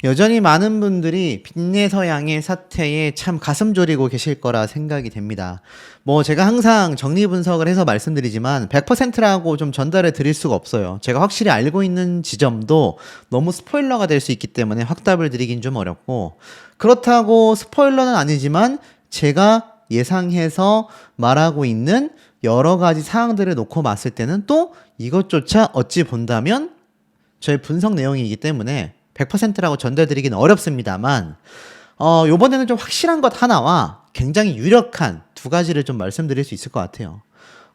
여전히 많은 분들이 빈내서양의 사태에 참 가슴 졸이고 계실 거라 생각이 됩니다. 뭐 제가 항상 정리 분석을 해서 말씀드리지만 100%라고 좀 전달해 드릴 수가 없어요. 제가 확실히 알고 있는 지점도 너무 스포일러가 될 수 있기 때문에 확답을 드리긴 좀 어렵고, 그렇다고 스포일러는 아니지만 제가 예상해서 말하고 있는 여러 가지 사항들을 놓고 봤을 때는 또 이것조차 어찌 본다면 저의 분석 내용이기 때문에 100%라고 전달드리기는 어렵습니다만, 요번에는 좀 확실한 것 하나와 굉장히 유력한 두 가지를 좀 말씀드릴 수 있을 것 같아요.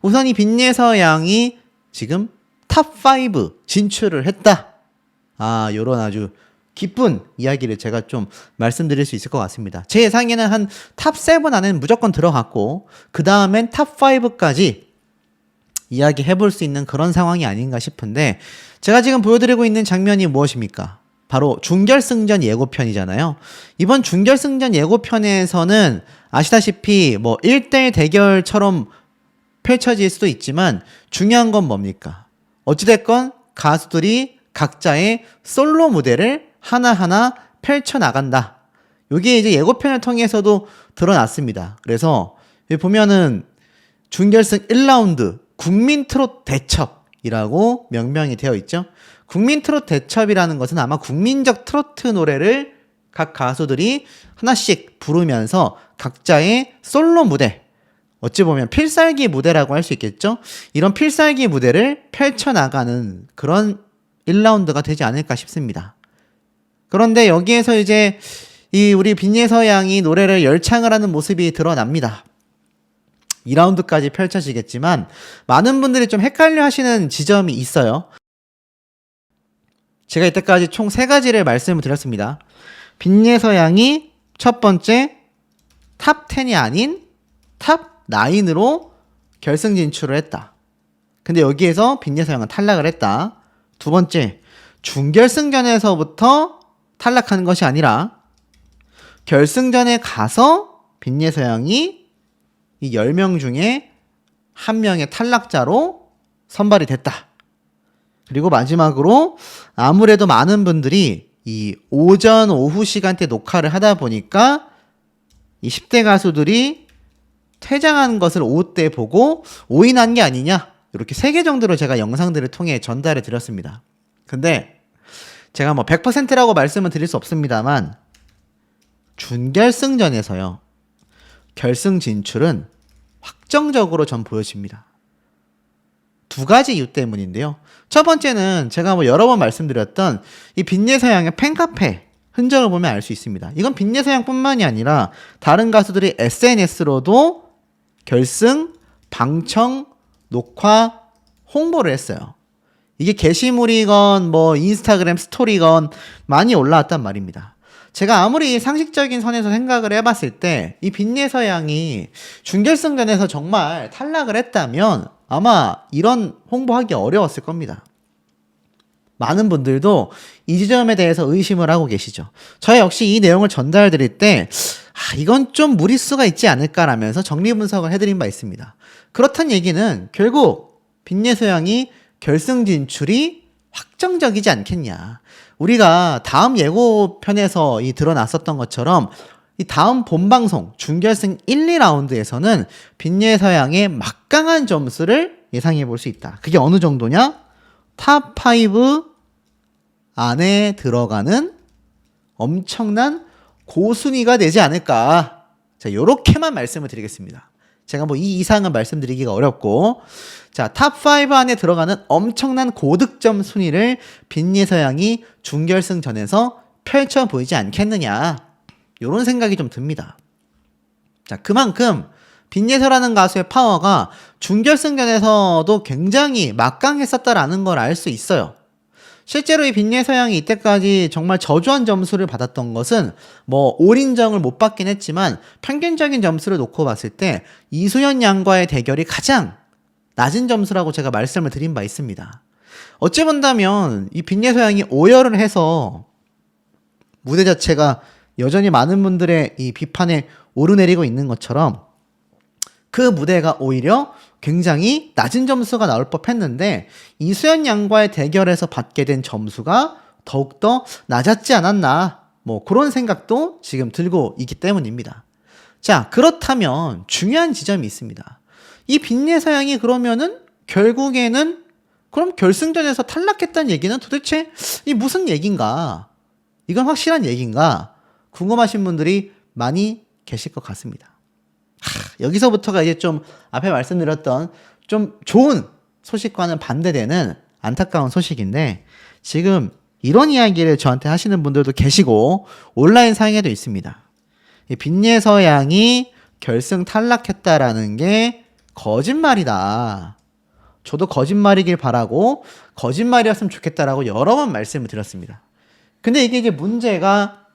우선 이 빈예서 양이 지금 탑5 진출을 했다. 요런 아주 기쁜 이야기를 제가 좀 말씀드릴 수 있을 것 같습니다. 제 예상에는 한 탑7 안에는 무조건 들어갔고, 그 다음엔 탑5까지 이야기 해볼 수 있는 그런 상황이 아닌가 싶은데, 제가 지금 보여드리고 있는 장면이 무엇입니까? 바로 준결승전 예고편이잖아요. 이번 준결승전 예고편에서는 아시다시피 뭐 1대1 대결처럼 펼쳐질 수도 있지만 중요한 건 뭡니까? 어찌됐건 가수들이 각자의 솔로 무대를 하나하나 펼쳐나간다. 이게 이제 예고편을 통해서도 드러났습니다. 그래서 여기 보면은 준결승 1라운드 국민 트롯 대첩이라고 명명이 되어 있죠. 국민 트롯 대첩이라는 것은 아마 국민적 트로트 노래를 각 가수들이 하나씩 부르면서 각자의 솔로 무대, 어찌 보면 필살기 무대라고 할 수 있겠죠. 이런 필살기 무대를 펼쳐나가는 그런 1라운드가 되지 않을까 싶습니다. 그런데 여기에서 이제 이 우리 빈예서 양이 노래를 열창을 하는 모습이 드러납니다. 2라운드까지 펼쳐지겠지만 많은 분들이 좀 헷갈려 하시는 지점이 있어요. 제가 이때까지 총 3가지를 말씀을 드렸습니다. 빈예서 양이 첫 번째 탑10이 아닌 탑9으로 결승 진출을 했다. 근데 여기에서 빈예서 양은 탈락을 했다. 두 번째, 준결승전에서부터 탈락하는 것이 아니라 결승전에 가서 빈예서 양이 이 10명 중에 한 명의 탈락자로 선발이 됐다. 그리고 마지막으로 아무래도 많은 분들이 이 오전, 오후 시간대 녹화를 하다 보니까 이 10대 가수들이 퇴장하는 것을 오후 때 보고 오인한 게 아니냐, 이렇게 3개 정도로 제가 영상들을 통해 전달해 드렸습니다. 근데 제가 뭐 100%라고 말씀은 드릴 수 없습니다만 준결승전에서요, 결승 진출은 확정적으로 전 보여집니다. 2가지 이유 때문인데요. 첫 번째는 제가 뭐 여러 번 말씀드렸던 이 빈예서 양의 팬카페 흔적을 보면 알 수 있습니다. 이건 빈예서 양뿐만이 아니라 다른 가수들이 SNS로도 결승, 방청, 녹화, 홍보를 했어요. 이게 게시물이건 뭐 인스타그램 스토리건 많이 올라왔단 말입니다. 제가 아무리 상식적인 선에서 생각을 해봤을 때 이 빈예서 양이 준결승전에서 정말 탈락을 했다면 아마 이런 홍보하기 어려웠을 겁니다. 많은 분들도 이 지점에 대해서 의심을 하고 계시죠. 저 역시 이 내용을 전달드릴 때 이건 좀 무리수가 있지 않을까라면서 정리 분석을 해드린 바 있습니다. 그렇단 얘기는 결국 빈예서 양이 결승 진출이 확정적이지 않겠냐. 우리가 다음 예고편에서 드러났었던 것처럼 이 다음 본방송 준결승 1, 2라운드에서는 빈예서 양의 막강한 점수를 예상해 볼 수 있다. 그게 어느 정도냐? 탑5 안에 들어가는 엄청난 고순위가 되지 않을까. 자, 요렇게만 말씀을 드리겠습니다. 제가 뭐 이 이상은 말씀드리기가 어렵고, 자, 탑5 안에 들어가는 엄청난 고득점 순위를 빈예서 양이 준결승전에서 펼쳐 보이지 않겠느냐, 요런 생각이 좀 듭니다. 자, 그만큼 빈예서라는 가수의 파워가 준결승전에서도 굉장히 막강했었다라는 걸 알 수 있어요. 실제로 이 빈예서 양이 이때까지 정말 저조한 점수를 받았던 것은 뭐 올인정을 못 받긴 했지만 평균적인 점수를 놓고 봤을 때 이수연 양과의 대결이 가장 낮은 점수라고 제가 말씀을 드린 바 있습니다. 어찌 본다면 이 빈예서 양이 오열을 해서 무대 자체가 여전히 많은 분들의 이 비판에 오르내리고 있는 것처럼 그 무대가 오히려 굉장히 낮은 점수가 나올 법했는데 이수연 양과의 대결에서 받게 된 점수가 더욱더 낮았지 않았나, 뭐 그런 생각도 지금 들고 있기 때문입니다. 자, 그렇다면 중요한 지점이 있습니다. 이 빈예서양이 그러면은 결국에는 그럼 결승전에서 탈락했다는 얘기는 도대체 이 무슨 얘긴가? 이건 확실한 얘긴가? 궁금하신 분들이 많이 계실 것 같습니다. 여기서부터가 이제 좀 앞에 말씀드렸던 좀 좋은 소식과는 반대되는 안타까운 소식인데, 지금 이런 이야기를 저한테 하시는 분들도 계시고 온라인 상에도 있습니다. 빈예서양이 결승 탈락했다라는 게 거짓말이다. 저도 거짓말이길 바라고 거짓말이었으면 좋겠다라고 여러 번 말씀을 드렸습니다. 근데 이게 이제 문제가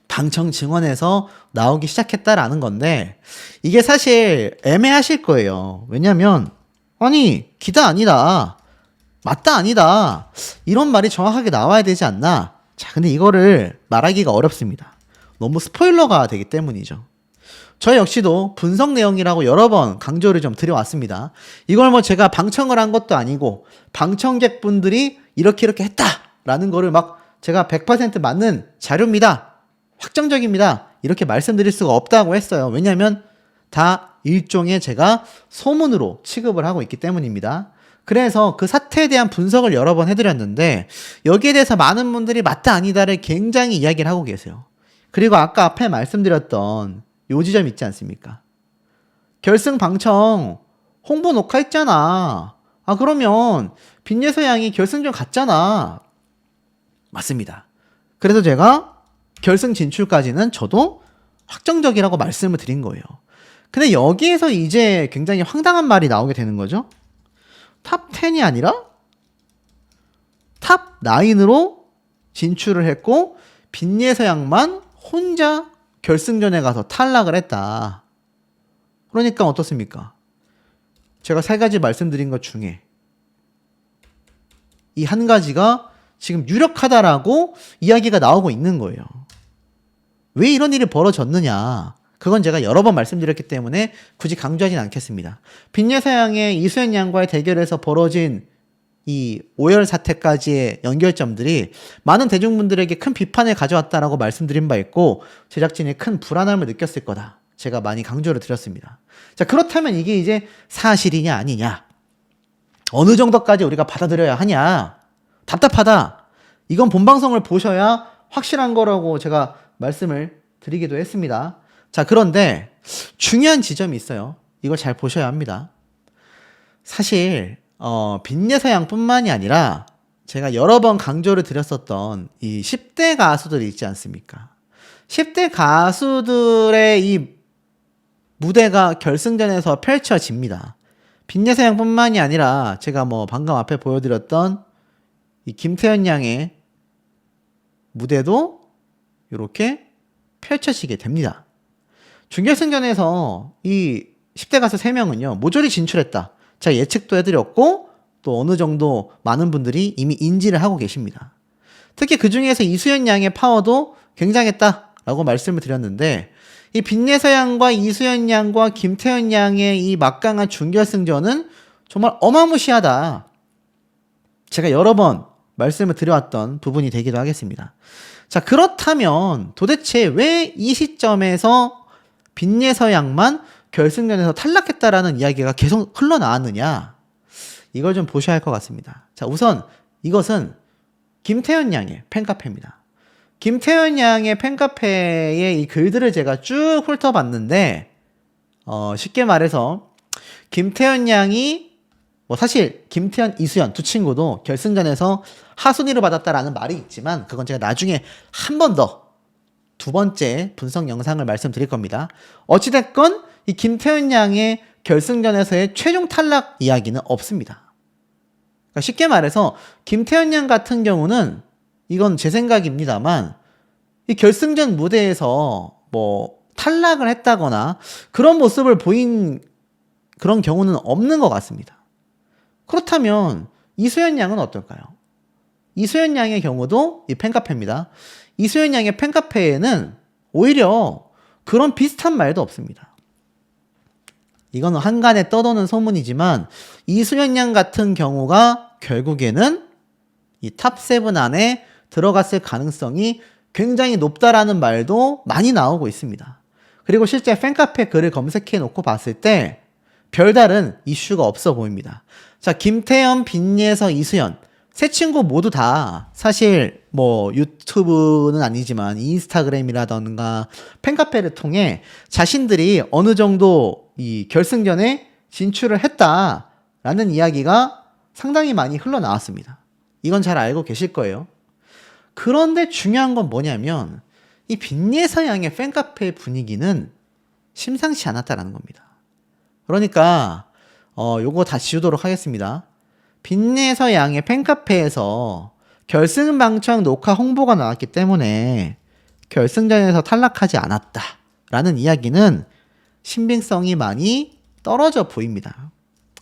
방청 증언에서 나오기 시작했다라는 건데, 이게 사실 애매하실 거예요. 왜냐면 아니 기다 아니다, 맞다 아니다, 이런 말이 정확하게 나와야 되지 않나. 자, 근데 이거를 말하기가 어렵습니다. 너무 스포일러가 되기 때문이죠. 저 역시도 분석 내용이라고 여러 번 강조를 좀 드려왔습니다. 이걸 뭐 제가 방청을 한 것도 아니고 방청객분들이 이렇게 했다라는 거를 막 제가 100% 맞는 자료입니다, 확정적입니다, 이렇게 말씀드릴 수가 없다고 했어요. 왜냐하면 다 일종의 제가 소문으로 취급을 하고 있기 때문입니다. 그래서 그 사태에 대한 분석을 여러 번 해드렸는데, 여기에 대해서 많은 분들이 맞다 아니다를 굉장히 이야기를 하고 계세요. 그리고 아까 앞에 말씀드렸던 요 지점 있지 않습니까? 결승 방청 홍보 녹화했잖아. 아, 그러면 빈예서양이 결승전 갔잖아. 맞습니다. 그래서 제가 결승 진출까지는 저도 확정적이라고 말씀을 드린 거예요. 근데 여기에서 이제 굉장히 황당한 말이 나오게 되는 거죠. 탑 10이 아니라 탑 9으로 진출을 했고 빈예서양만 혼자 결승전에 가서 탈락을 했다. 그러니까 어떻습니까? 제가 3가지 말씀드린 것 중에 이 한 가지가 지금 유력하다라고 이야기가 나오고 있는 거예요. 왜 이런 일이 벌어졌느냐? 그건 제가 여러 번 말씀드렸기 때문에 굳이 강조하진 않겠습니다. 빈예서양의 이수연 양과의 대결에서 벌어진 이 오열 사태까지의 연결점들이 많은 대중분들에게 큰 비판을 가져왔다라고 말씀드린 바 있고, 제작진이 큰 불안함을 느꼈을 거다, 제가 많이 강조를 드렸습니다. 자, 그렇다면 이게 이제 사실이냐 아니냐, 어느 정도까지 우리가 받아들여야 하냐, 답답하다. 이건 본방송을 보셔야 확실한 거라고 제가 말씀을 드리기도 했습니다. 자, 그런데 중요한 지점이 있어요. 이걸 잘 보셔야 합니다. 사실 빈예서양뿐만이 아니라 제가 여러 번 강조를 드렸었던 이 10대 가수들이 있지 않습니까? 10대 가수들의 이 무대가 결승전에서 펼쳐집니다. 빈예서양뿐만이 아니라 제가 뭐 방금 앞에 보여드렸던 이 김태현 양의 무대도 이렇게 펼쳐지게 됩니다. 준결승전에서 이 10대 가수 3명은요 모조리 진출했다, 제가 예측도 해드렸고 또 어느 정도 많은 분들이 이미 인지를 하고 계십니다. 특히 그 중에서 이수연 양의 파워도 굉장했다라고 말씀을 드렸는데, 이 빈예서양과 이수연 양과 김태현 양의 이 막강한 준결승전은 정말 어마무시하다, 제가 여러 번 말씀을 드려왔던 부분이 되기도 하겠습니다. 자, 그렇다면 도대체 왜 이 시점에서 빈예서양만 결승전에서 탈락했다라는 이야기가 계속 흘러나왔느냐, 이걸 좀 보셔야 할 것 같습니다. 자, 우선 이것은 김태현 양의 팬카페입니다. 김태현 양의 팬카페의 이 글들을 제가 쭉 훑어봤는데, 쉽게 말해서 김태현 양이 사실 김태현, 이수연 두 친구도 결승전에서 하순위를 받았다라는 말이 있지만, 그건 제가 나중에 한 번 더 두 번째 분석 영상을 말씀드릴 겁니다. 어찌됐건 이 김태현 양의 결승전에서의 최종 탈락 이야기는 없습니다. 그러니까 쉽게 말해서 김태현 양 같은 경우는, 이건 제 생각입니다만, 이 결승전 무대에서 뭐 탈락을 했다거나 그런 모습을 보인 그런 경우는 없는 것 같습니다. 그렇다면 이수연 양은 어떨까요? 이수연 양의 경우도 이 팬카페입니다. 이수연 양의 팬카페에는 오히려 그런 비슷한 말도 없습니다. 이거는 한간에 떠도는 소문이지만, 이수연 양 같은 경우가 결국에는 이 탑7 안에 들어갔을 가능성이 굉장히 높다라는 말도 많이 나오고 있습니다. 그리고 실제 팬카페 글을 검색해 놓고 봤을 때 별다른 이슈가 없어 보입니다. 자, 김태현, 빈예서, 이수연 세 친구 모두 다 사실 뭐 유튜브는 아니지만 인스타그램이라던가 팬카페를 통해 자신들이 어느 정도 이 결승전에 진출을 했다라는 이야기가 상당히 많이 흘러나왔습니다. 이건 잘 알고 계실 거예요. 그런데 중요한 건 뭐냐면 이 빈예서 양의 팬카페 분위기는 심상치 않았다라는 겁니다. 그러니까 요거 다 지우도록 하겠습니다. 빈예서 양의 팬카페에서 결승 방청 녹화 홍보가 나왔기 때문에 결승전에서 탈락하지 않았다라는 이야기는 신빙성이 많이 떨어져 보입니다.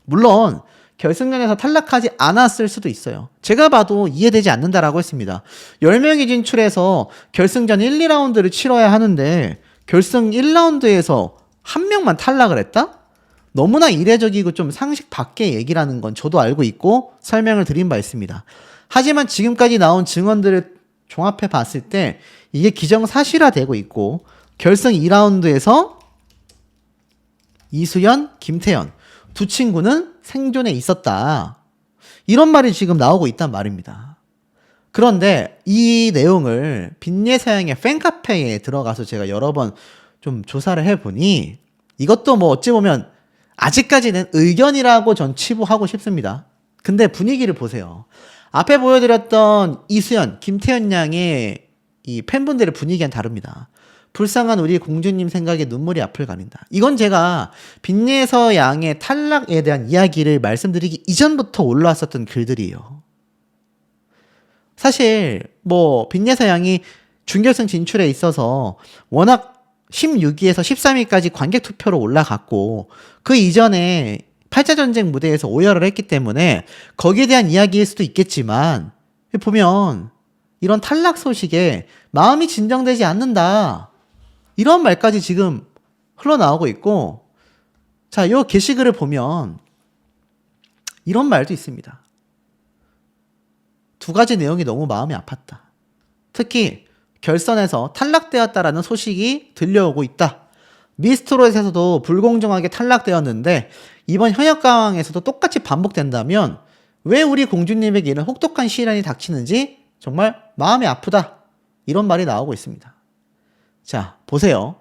물론 결승전에서 탈락하지 않았을 수도 있어요. 제가 봐도 이해되지 않는다라고 했습니다. 10명이 진출해서 결승전 1, 2라운드를 치러야 하는데 결승 1라운드에서 한 명만 탈락을 했다? 너무나 이례적이고 좀 상식 밖의 얘기라는 건 저도 알고 있고 설명을 드린 바 있습니다. 하지만 지금까지 나온 증언들을 종합해 봤을 때 이게 기정사실화되고 있고 결승 2라운드에서 이수연, 김태현 두 친구는 생존에 있었다. 이런 말이 지금 나오고 있단 말입니다. 그런데 이 내용을 빈예서 양의 팬카페에 들어가서 제가 여러 번 좀 조사를 해보니 이것도 뭐 어찌 보면 아직까지는 의견이라고 전 치부하고 싶습니다. 근데 분위기를 보세요. 앞에 보여드렸던 이수연, 김태현 양의 이 팬분들의 분위기는 다릅니다. 불쌍한 우리 공주님 생각에 눈물이 앞을 가린다. 이건 제가 빈예서 양의 탈락에 대한 이야기를 말씀드리기 이전부터 올라왔었던 글들이에요. 사실 뭐 빈예서 양이 준결승 진출에 있어서 워낙 16위에서 13위까지 관객 투표로 올라갔고 그 이전에 8차 전쟁 무대에서 오열을 했기 때문에 거기에 대한 이야기일 수도 있겠지만 보면 이런 탈락 소식에 마음이 진정되지 않는다. 이런 말까지 지금 흘러나오고 있고 자, 요 게시글을 보면 이런 말도 있습니다. 두 가지 내용이 너무 마음이 아팠다. 특히 결선에서 탈락되었다라는 소식이 들려오고 있다. 미스트롯에서도 불공정하게 탈락되었는데 이번 현역강에서도 똑같이 반복된다면 왜 우리 공주님에게 이런 혹독한 시련이 닥치는지 정말 마음이 아프다. 이런 말이 나오고 있습니다. 자, 보세요.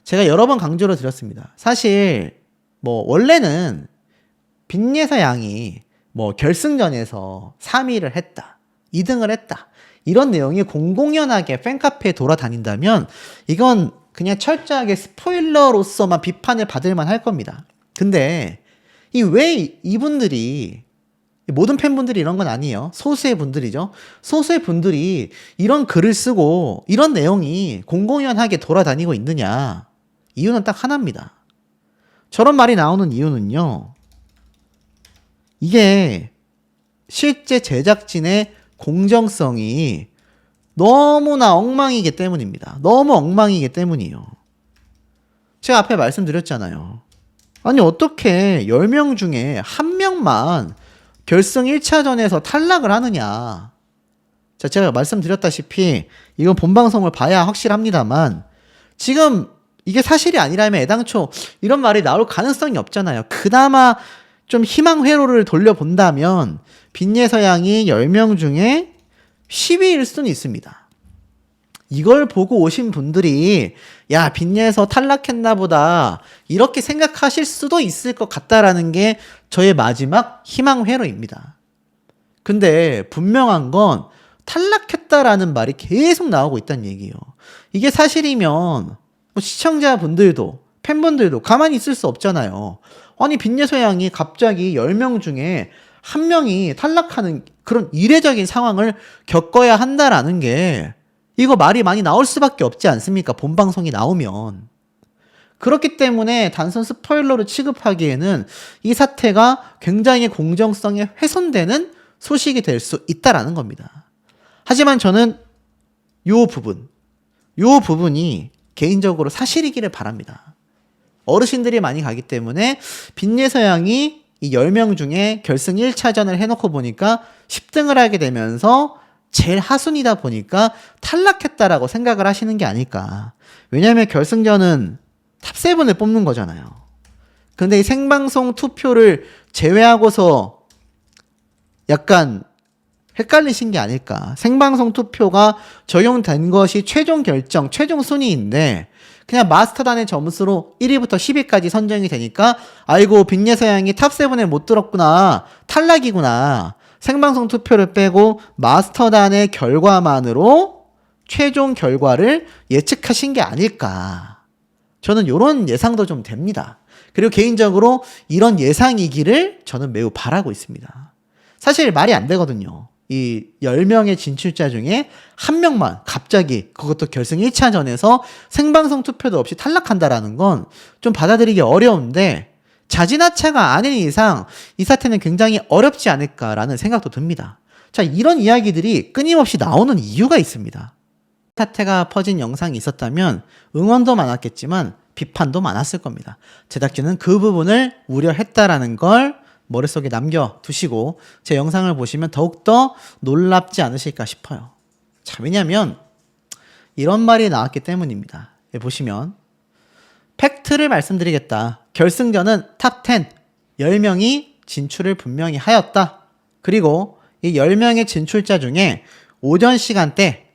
제가 여러 번 강조를 드렸습니다. 사실 뭐 원래는 빈예서 양이 뭐 결승전에서 3위를 했다. 2등을 했다. 이런 내용이 공공연하게 팬카페에 돌아다닌다면 이건 그냥 철저하게 스포일러로서만 비판을 받을 만할 겁니다. 근데 왜 이분들이 모든 팬분들이 이런 건 아니에요. 소수의 분들이죠. 소수의 분들이 이런 글을 쓰고 이런 내용이 공공연하게 돌아다니고 있느냐. 이유는 딱 하나입니다. 저런 말이 나오는 이유는요. 이게 실제 제작진의 공정성이 너무나 엉망이기 때문입니다. 너무 엉망이기 때문이에요. 제가 앞에 말씀드렸잖아요. 아니 어떻게 10명 중에 한 명만 결승 1차전에서 탈락을 하느냐. 자, 제가 말씀드렸다시피 이건 본방송을 봐야 확실합니다만 지금 이게 사실이 아니라면 애당초 이런 말이 나올 가능성이 없잖아요. 그나마 좀 희망 회로를 돌려본다면 빈예서 양이 10명 중에 10위일 수는 있습니다. 이걸 보고 오신 분들이 야 빈예서 탈락했나 보다 이렇게 생각하실 수도 있을 것 같다라는 게 저의 마지막 희망 회로입니다. 근데 분명한 건 탈락했다라는 말이 계속 나오고 있다는 얘기예요. 이게 사실이면 뭐 시청자분들도 팬분들도 가만히 있을 수 없잖아요. 아니 빈예서 양이 갑자기 10명 중에 한 명이 탈락하는 그런 이례적인 상황을 겪어야 한다라는 게 이거 말이 많이 나올 수밖에 없지 않습니까? 본방송이 나오면. 그렇기 때문에 단순 스포일러로 취급하기에는 이 사태가 굉장히 공정성이 훼손되는 소식이 될 수 있다라는 겁니다. 하지만 저는 요 부분이 개인적으로 사실이기를 바랍니다. 어르신들이 많이 가기 때문에 빈예서 양이 이 10명 중에 결승 1차전을 해놓고 보니까 10등을 하게 되면서 제일 하순이다 보니까 탈락했다라고 생각을 하시는 게 아닐까. 왜냐하면 결승전은 탑7을 뽑는 거잖아요. 근데 이 생방송 투표를 제외하고서 약간 헷갈리신 게 아닐까. 생방송 투표가 적용된 것이 최종 결정, 최종 순위인데 그냥 마스터단의 점수로 1위부터 10위까지 선정이 되니까 아이고 빅예서양이 탑7에 못 들었구나. 탈락이구나. 생방송 투표를 빼고 마스터단의 결과만으로 최종 결과를 예측하신 게 아닐까. 저는 이런 예상도 좀 됩니다. 그리고 개인적으로 이런 예상이기를 저는 매우 바라고 있습니다. 사실 말이 안 되거든요. 이 10명의 진출자 중에 한 명만 갑자기 그것도 결승 1차전에서 생방송 투표도 없이 탈락한다라는 건 좀 받아들이기 어려운데 자진하차가 아닌 이상 이 사태는 굉장히 어렵지 않을까라는 생각도 듭니다. 자, 이런 이야기들이 끊임없이 나오는 이유가 있습니다. 사태가 퍼진 영상이 있었다면 응원도 많았겠지만 비판도 많았을 겁니다. 제작진은 그 부분을 우려했다라는 걸 머릿속에 남겨두시고 제 영상을 보시면 더욱더 놀랍지 않으실까 싶어요. 자, 왜냐면 이런 말이 나왔기 때문입니다. 보시면 팩트를 말씀드리겠다. 결승전은 탑10 10명이 진출을 분명히 하였다. 그리고 이 10명의 진출자 중에 오전 시간대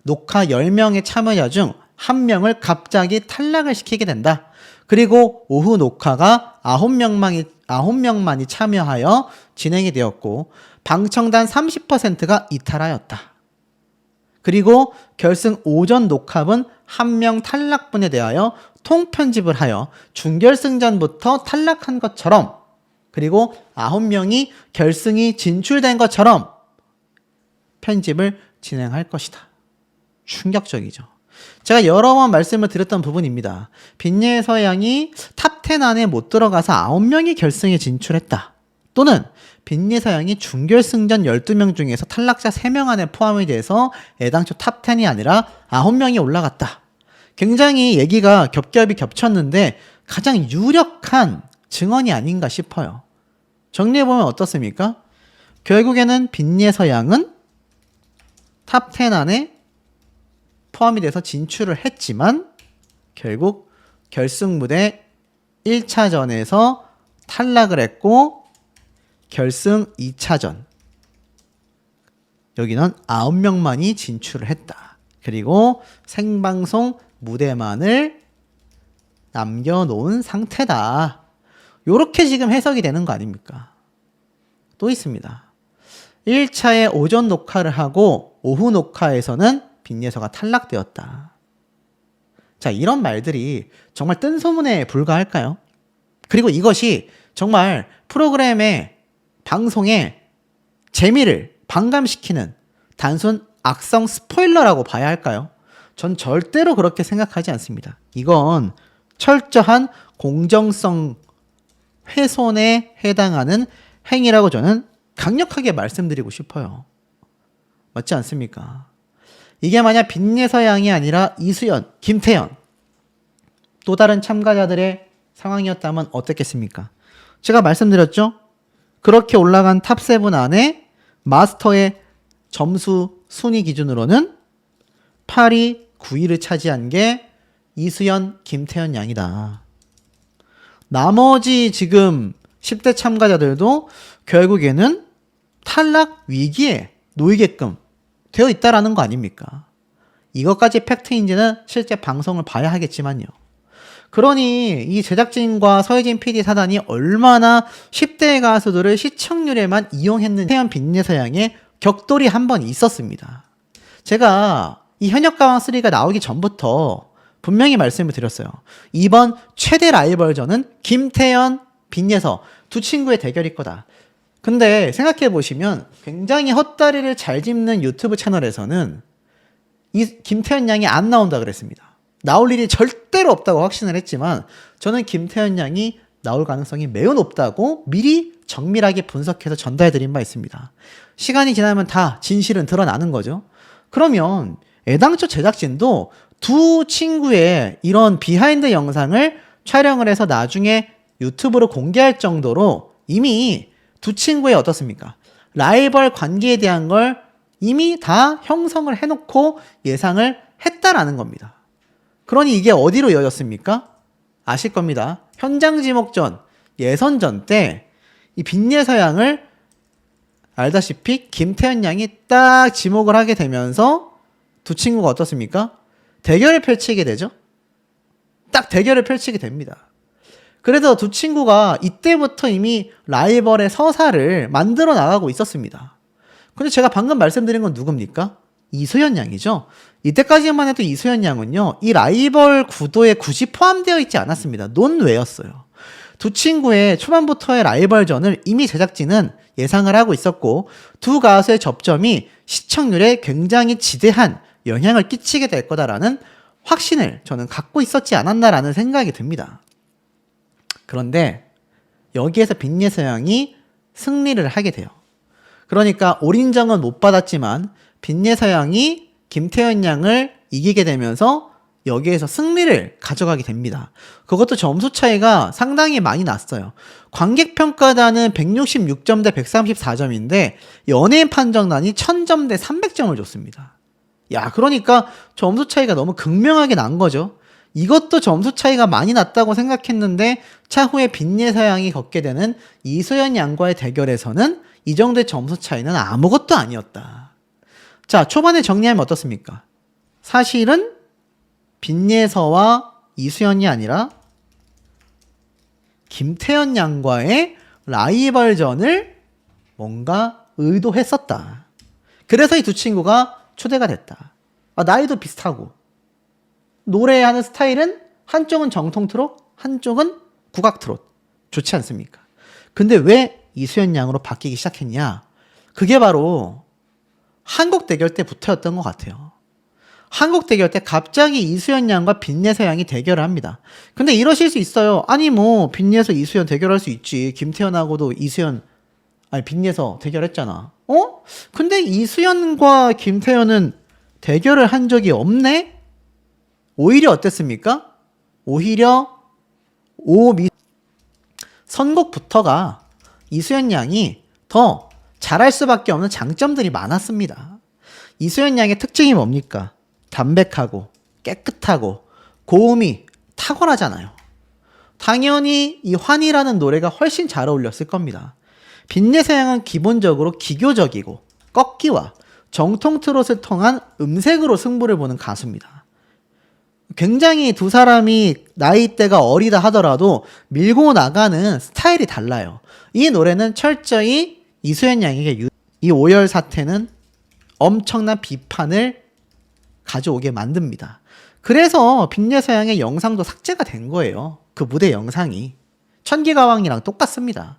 녹화 10명의 참여자 중 1명을 갑자기 탈락을 시키게 된다. 그리고 오후 녹화가 9명만이 참여하여 진행이 되었고 방청단 30%가 이탈하였다. 그리고 결승 오전 녹화분 1명 탈락분에 대하여 통편집을 하여 준결승전부터 탈락한 것처럼 그리고 9명이 결승이 진출된 것처럼 편집을 진행할 것이다. 충격적이죠. 제가 여러 번 말씀을 드렸던 부분입니다. 빈예서양이 탑10 안에 못 들어가서 9명이 결승에 진출했다. 또는 빈예서양이 준결승전 12명 중에서 탈락자 3명 안에 포함이 돼서 애당초 탑10이 아니라 9명이 올라갔다. 굉장히 얘기가 겹겹이 겹쳤는데 가장 유력한 증언이 아닌가 싶어요. 정리해보면 어떻습니까? 결국에는 빈예서양은 탑10 안에 포함이 돼서 진출을 했지만 결국 결승 무대 1차전에서 탈락을 했고 결승 2차전 여기는 9명만이 진출을 했다. 그리고 생방송 무대만을 남겨놓은 상태다. 요렇게 지금 해석이 되는 거 아닙니까? 또 있습니다. 1차에 오전 녹화를 하고 오후 녹화에서는 빈예서가 탈락되었다. 자, 이런 말들이 정말 뜬소문에 불과할까요? 그리고 이것이 정말 프로그램의 방송의 재미를 반감시키는 단순 악성 스포일러라고 봐야 할까요? 전 절대로 그렇게 생각하지 않습니다. 이건 철저한 공정성 훼손에 해당하는 행위라고 저는 강력하게 말씀드리고 싶어요. 맞지 않습니까? 이게 만약 빈예서양이 아니라 이수연, 김태현 또 다른 참가자들의 상황이었다면 어땠겠습니까? 제가 말씀드렸죠? 그렇게 올라간 탑7 안에 마스터의 점수 순위 기준으로는 8위, 9위를 차지한 게 이수연, 김태현 양이다. 나머지 지금 10대 참가자들도 결국에는 탈락 위기에 놓이게끔 되어 있다라는 거 아닙니까? 이것까지 팩트인지는 실제 방송을 봐야 하겠지만요. 그러니 이 제작진과 서혜진 PD 사단이 얼마나 10대 가수들을 시청률에만 이용했는지 태연 빈예서양의 격돌이 한 번 있었습니다. 제가 이 현역가왕3가 나오기 전부터 분명히 말씀을 드렸어요. 이번 최대 라이벌전은 김태연, 빈예서 두 친구의 대결일 거다. 근데 생각해보시면 굉장히 헛다리를 잘 짚는 유튜브 채널에서는 이 김태현 양이 안 나온다 그랬습니다. 나올 일이 절대로 없다고 확신을 했지만 저는 김태현 양이 나올 가능성이 매우 높다고 미리 정밀하게 분석해서 전달해드린 바 있습니다. 시간이 지나면 다 진실은 드러나는 거죠. 그러면 애당초 제작진도 두 친구의 이런 비하인드 영상을 촬영을 해서 나중에 유튜브로 공개할 정도로 이미 두 친구의 어떻습니까? 라이벌 관계에 대한 걸 이미 다 형성을 해놓고 예상을 했다라는 겁니다. 그러니 이게 어디로 이어졌습니까? 아실 겁니다. 현장 지목전, 예선전 때 이 빈예서양을 알다시피 김태현 양이 딱 지목을 하게 되면서 두 친구가 어떻습니까? 대결을 펼치게 되죠. 딱 대결을 펼치게 됩니다. 그래서 두 친구가 이때부터 이미 라이벌의 서사를 만들어 나가고 있었습니다. 근데 제가 방금 말씀드린 건 누굽니까? 이수연 양이죠. 이때까지만 해도 이수연 양은요, 이 라이벌 구도에 굳이 포함되어 있지 않았습니다. 논외였어요. 두 친구의 초반부터의 라이벌전을 이미 제작진은 예상을 하고 있었고, 두 가수의 접점이 시청률에 굉장히 지대한 영향을 끼치게 될 거다라는 확신을 저는 갖고 있었지 않았나라는 생각이 듭니다. 그런데 여기에서 빈예서양이 승리를 하게 돼요. 그러니까 올인정은 못 받았지만 빈예서양이 김태현 양을 이기게 되면서 여기에서 승리를 가져가게 됩니다. 그것도 점수 차이가 상당히 많이 났어요. 관객평가단은 166점 대 134점인데 연예인 판정단이 1000점 대 300점을 줬습니다. 야, 그러니까 점수 차이가 너무 극명하게 난 거죠. 이것도 점수 차이가 많이 났다고 생각했는데 차후에 빈예서양이 겪게 되는 이수연 양과의 대결에서는 이 정도의 점수 차이는 아무것도 아니었다. 자, 초반에 정리하면 어떻습니까? 사실은 빈예서와 이수연이 아니라 김태현 양과의 라이벌전을 뭔가 의도했었다. 그래서 이 두 친구가 초대가 됐다. 나이도 비슷하고 노래하는 스타일은 한쪽은 정통 트롯, 한쪽은 국악 트롯. 좋지 않습니까? 근데 왜 이수연 양으로 바뀌기 시작했냐? 그게 바로 한국 대결 때부터였던 것 같아요. 한국 대결 때 갑자기 이수연 양과 빈예서 양이 대결을 합니다. 근데 이러실 수 있어요. 아니 뭐 빈예서 이수연 대결할 수 있지. 김태현하고도 빈예서 대결했잖아. 근데 이수연과 김태현은 대결을 한 적이 없네? 오히려 어땠습니까? 오히려 선곡부터가 이수연 양이 더 잘할 수밖에 없는 장점들이 많았습니다. 이수연 양의 특징이 뭡니까? 담백하고 깨끗하고 고음이 탁월하잖아요. 당연히 이 환희라는 노래가 훨씬 잘 어울렸을 겁니다. 빈예서 양은 기본적으로 기교적이고 꺾기와 정통 트롯을 통한 음색으로 승부를 보는 가수입니다. 굉장히 두 사람이 나이대가 어리다 하더라도 밀고 나가는 스타일이 달라요. 이 노래는 철저히 이수연 양에게 이 오열 사태는 엄청난 비판을 가져오게 만듭니다. 그래서 빈예서 양의 영상도 삭제가 된 거예요. 그 무대 영상이 천기가왕이랑 똑같습니다.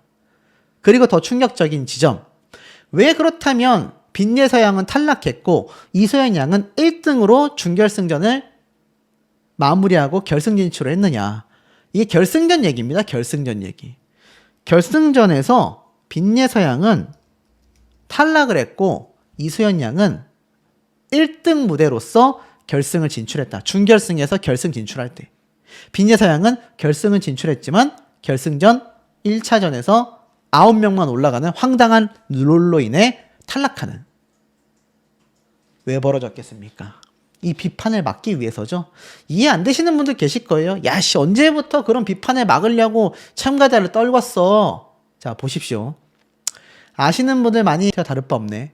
그리고 더 충격적인 지점, 왜 그렇다면 빈예서 양은 탈락했고 이수연 양은 1등으로 준결승전을 마무리하고 결승 진출을 했느냐? 이게 결승전 얘기입니다. 결승전 얘기. 결승전에서 빈예서 양은 탈락을 했고 이수연 양은 1등 무대로서 결승을 진출했다. 준결승에서 결승 진출할 때. 빈예서 양은 결승은 진출했지만 결승전 1차전에서 9명만 올라가는 황당한 룰로 인해 탈락하는. 왜 벌어졌겠습니까? 이 비판을 막기 위해서죠. 이해 안 되시는 분들 계실 거예요. 야씨, 언제부터 그런 비판을 막으려고 참가자를 떨궜어. 자, 보십시오. 아시는 분들 많이 다를 바 없네.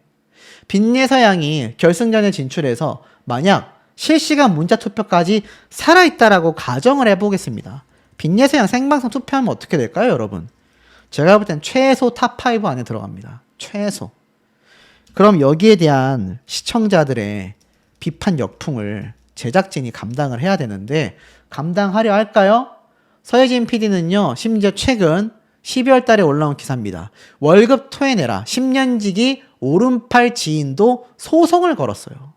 빈예서 양이 결승전에 진출해서 만약 실시간 문자 투표까지 살아있다라고 가정을 해보겠습니다. 빈예서 양 생방송 투표하면 어떻게 될까요, 여러분? 제가 볼 땐 최소 탑5 안에 들어갑니다. 최소. 그럼 여기에 대한 시청자들의 비판 역풍을 제작진이 감당을 해야 되는데 감당하려 할까요? 서혜진 PD는요, 심지어 최근 12월 달에 올라온 기사입니다. 월급 토해내라. 10년지기 오른팔 지인도 소송을 걸었어요.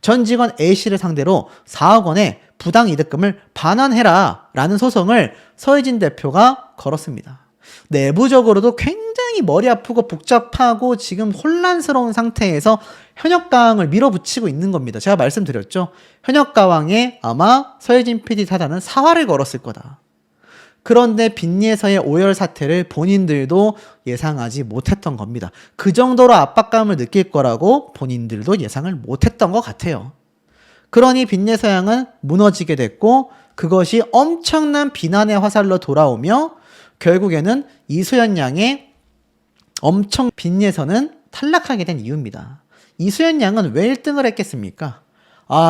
전 직원 A씨를 상대로 4억 원의 부당이득금을 반환해라 라는 소송을 서혜진 대표가 걸었습니다. 내부적으로도 굉장히 머리 아프고 복잡하고 지금 혼란스러운 상태에서 현역가왕을 밀어붙이고 있는 겁니다. 제가 말씀드렸죠. 현역가왕에 아마 서혜진 PD 사단은 사활을 걸었을 거다. 그런데 빈예서의 오열 사태를 본인들도 예상하지 못했던 겁니다. 그 정도로 압박감을 느낄 거라고 본인들도 예상을 못했던 것 같아요. 그러니 빈예서 양은 무너지게 됐고 그것이 엄청난 비난의 화살로 돌아오며 결국에는 이수연 양의 엄청 빈예서는 탈락하게 된 이유입니다. 이수연 양은 왜 1등을 했겠습니까?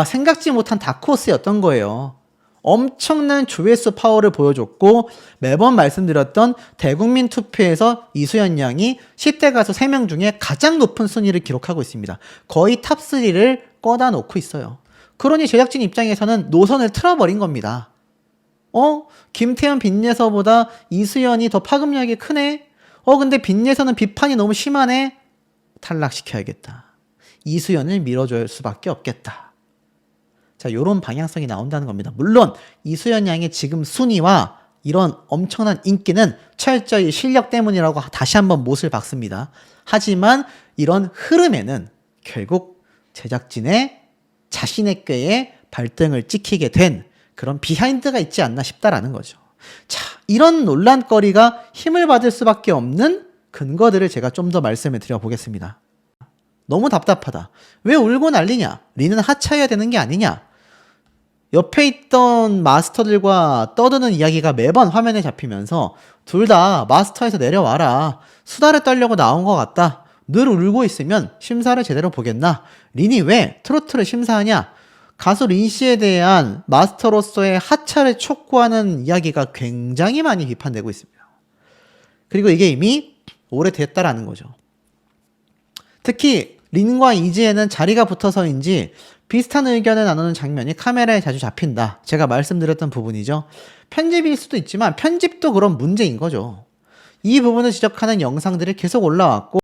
생각지 못한 다크호스였던 거예요. 엄청난 조회수 파워를 보여줬고 매번 말씀드렸던 대국민 투표에서 이수연 양이 10대 가수 3명 중에 가장 높은 순위를 기록하고 있습니다. 거의 탑3를 꺼다 놓고 있어요. 그러니 제작진 입장에서는 노선을 틀어버린 겁니다. 김태현 빈예서보다 이수연이 더 파급력이 크네? 근데 빈예서는 비판이 너무 심하네? 탈락시켜야겠다. 이수연을 밀어줄 수밖에 없겠다. 자, 요런 방향성이 나온다는 겁니다. 물론 이수연 양의 지금 순위와 이런 엄청난 인기는 철저히 실력 때문이라고 다시 한번 못을 박습니다. 하지만 이런 흐름에는 결국 제작진의 자신의 꾀에 발등을 찍히게 된 그런 비하인드가 있지 않나 싶다라는 거죠. 자, 이런 논란거리가 힘을 받을 수밖에 없는 근거들을 제가 좀 더 말씀을 드려보겠습니다. 너무 답답하다. 왜 울고 난리냐? 리는 하차해야 되는 게 아니냐? 옆에 있던 마스터들과 떠드는 이야기가 매번 화면에 잡히면서 둘 다 마스터에서 내려와라. 수다를 떨려고 나온 것 같다. 늘 울고 있으면 심사를 제대로 보겠나? 린이 왜 트로트를 심사하냐? 가수 린 씨에 대한 마스터로서의 하차를 촉구하는 이야기가 굉장히 많이 비판되고 있습니다. 그리고 이게 이미 오래됐다라는 거죠. 특히 린과 이지혜는 자리가 붙어서인지 비슷한 의견을 나누는 장면이 카메라에 자주 잡힌다. 제가 말씀드렸던 부분이죠. 편집일 수도 있지만 편집도 그런 문제인 거죠. 이 부분을 지적하는 영상들이 계속 올라왔고